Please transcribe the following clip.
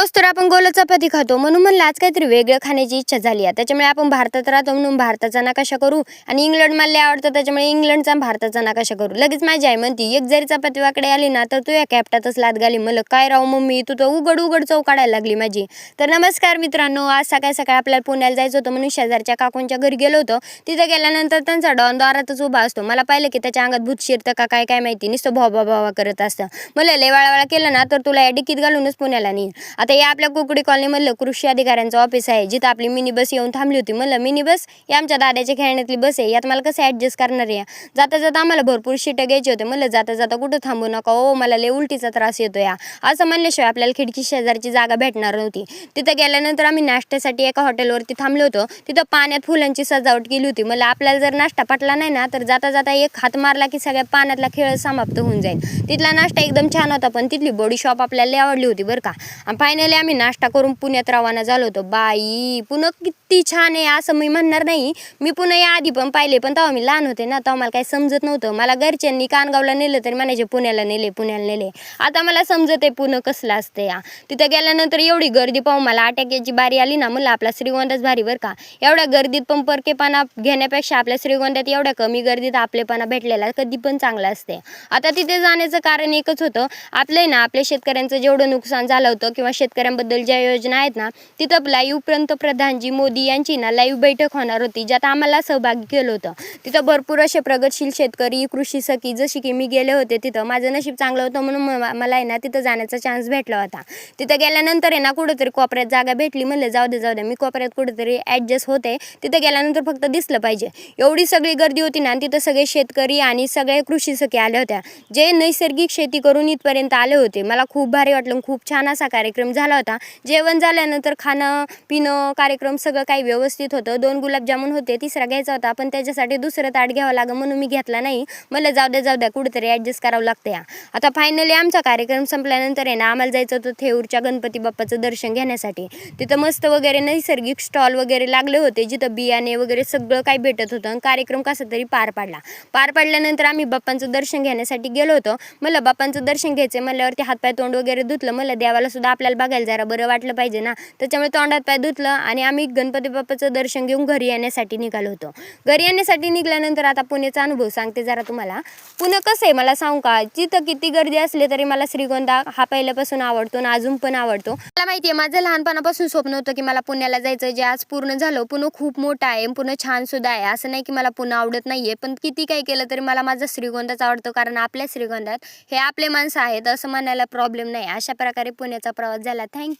रोज तर आपण गोल चपाती खातो म्हणून म्हणलं आज काहीतरी वेगळं खाण्याची इच्छा झाली आहे. त्याच्यामुळे आपण भारतात राहतो म्हणून भारताचा नकाशा करू आणि इंग्लंड मला लय आवडतं त्याच्यामुळे इंग्लंडचा भारताचा नकाशा करू. लगेच माझी आई म्हणती एक जरी चपाती वाकडे आली ना तर तू या कॅप्टातच लात घाली. म्हणलं काय राव मम्मी तू तर उघड उघड चव काढायला लागली माझी. तर नमस्कार मित्रांनो, आज सकाळी सकाळी आपल्याला पुण्याला जायचं होतं म्हणून शेजारच्या काकूंच्या घरी गेलो होतो. तिथे गेल्यानंतर त्यांचा डॉन दारातच उभा असतो. मला पाहिलं की त्याच्या अंगात भूत शिरतं का काय काय माहिती, नुसतं भोबा भोबा करत असतं. मला लय वाळा केलं ना तर तुला या डिकीत घालूनच पुण्याला नेईन. आता या आपल्या कुकडी कॉलनीमधलं कृषी अधिकाऱ्यांचं ऑफिस आहे जिथं आपली मिनी बस येऊन थांबली होती. म्हणलं मिनी बस ही आमच्या दादाच्या खेळण्यातली बस आहे, यात मला कसं ॲडजस्ट करणार आहे. जाता जाता आम्हाला भरपूर शीटं घ्यायचे होते. म्हणलं जाता जाता कुठं थांबू नका ओ, मला लय उलटीचा त्रास येतो या. असं म्हणल्याशिवाय आपल्याला खिडकी शेजारची जागा भेटणार नव्हती. तिथं गेल्यानंतर आम्ही नाश्त्यासाठी एका हॉटेलवरती थांबलो होतो. तिथं पाण्यात फुलांची सजावट केली होती. मला आपल्याला जर नाश्ता पटला नाही ना तर जाता जाता एक हात मारला की सगळ्या पाण्यातला खेळ समाप्त होऊन जाईल. तिथला नाश्ता एकदम छान होता, पण तिथली बॉडी शॉप आपल्याला लय आवडली होती बरं का. आणि फायनली आम्ही नाश्ता करून पुण्यात रवाना झालो होतो. बाई पुणे किती छान आहे असं मी म्हणणार नाही. मी पुणे या आधी पण पाहिले, पण तेव्हा मी लहान होते ना, तेव्हा मला काही समजत नव्हतं. मला घरच्यांनी कानगावला नेलं तरी म्हणायचे पुण्याला नेले. आता मला समजत आहे पुणे कसलं असतं या. तिथं गेल्यानंतर एवढी गर्दी पाहून मला अटॅक याची बारी आली ना. म्हणलं आपला श्रीगोंदाच भारी बरं का. एवढ्या गर्दीत पण परकेपणा घेण्यापेक्षा आपल्या श्रीगोंद्यात एवढ्या कमी गर्दीत आपलेपणा भेटलेला कधी पण चांगला असते. आता तिथे जाण्याचं कारण एकच होतं, आपल्या शेतकऱ्यांचं जेवढं नुकसान झालं होतं किंवा शेतकऱ्यांबद्दल ज्या योजना आहेत ना, तिथं लाईव्ह पंतप्रधानजी मोदी यांची ना लाईव्ह बैठक होणार होती, ज्यात आम्हाला सहभागी केलं होतं. तिथं भरपूर असे प्रगतशील शेतकरी, कृषी सखी, जशी की मी गेले होते तिथं. माझं नशीब चांगलं होतं म्हणून मला आहे ना तिथं जाण्याचा चान्स भेटला होता. तिथं गेल्यानंतर आहे ना कुठंतरी कोपऱ्यात जागा भेटली. म्हणलं जाऊ दे मी कोपऱ्यात कुठेतरी ॲडजस्ट होते. तिथं गेल्यानंतर फक्त दिसलं पाहिजे. एवढी सगळी गर्दी होती ना, तिथं सगळे शेतकरी आणि सगळे कृषी सखी आल्या होत्या, जे नैसर्गिक शेती करून इथपर्यंत आले होते. मला खूप भारी वाटलं. खूप छान असा कार्यक्रम झाला होता. जेवण झाल्यानंतर खाणं पिणं कार्यक्रम सगळं काही व्यवस्थित होतं. 2 गुलाबजामुन होते, तिसरा घ्यायचा होता पण त्याच्यासाठी दुसरं ताट घ्यावं लागलं म्हणून मी घेतला नाही. मला जाऊ द्या कुठेतरी ॲडजस्ट करावं लागतं या. आता फायनली आमचा कार्यक्रम संपल्यानंतर आहे ना आम्हाला जायचं होतं थेऊरच्या गणपती बाप्पाचं दर्शन घेण्यासाठी. तिथं मस्त वगैरे नैसर्गिक स्टॉल वगैरे लागले होते, जिथं बियाणे वगैरे सगळं काही भेटत होतं. कार्यक्रम कसा तरी पार पडल्यानंतर आम्ही बाप्पांचं दर्शन घेण्यासाठी गेलो होतो. मला बाप्पांचं दर्शन घ्यायचं म्हणल्यावरती हातपाय तोंड वगैरे धुतलं. मला देवाला सुद्धा आपल्याला बघायला जरा बरं वाटलं पाहिजे ना, त्याच्यामुळे तोंडात पाय धुतलं आणि आम्ही गणपती बाप्पाचं दर्शन घेऊन घरी येण्यासाठी निघालो होतो. घरी येण्यासाठी निघाल्यानंतर आता पुण्याचा अनुभव सांगते जरा तुम्हाला. पुणे कसं आहे मला सांगू का, जिथं किती गर्दी असली तरी मला श्रीगोंदा हा पहिल्यापासून आवडतो आणि अजून पण आवडतो. मला माहिती आहे माझं लहानपणापासून स्वप्न होतं की मला पुण्याला जायचं, जे आज पूर्ण झालं. पुणे खूप मोठं आहे, पुणे छान सुद्धा आहे. असं नाही की मला पुणे आवडत नाहीये, पण किती काही केलं तरी मला माझा श्रीगोंदाच आवडतो, कारण आपल्या श्रीगोंद्यात हे आपले माणसं आहेत असं म्हणायला प्रॉब्लेम नाही. अशा प्रकारे पुण्याचा प्रवास झाला. थँक्यू.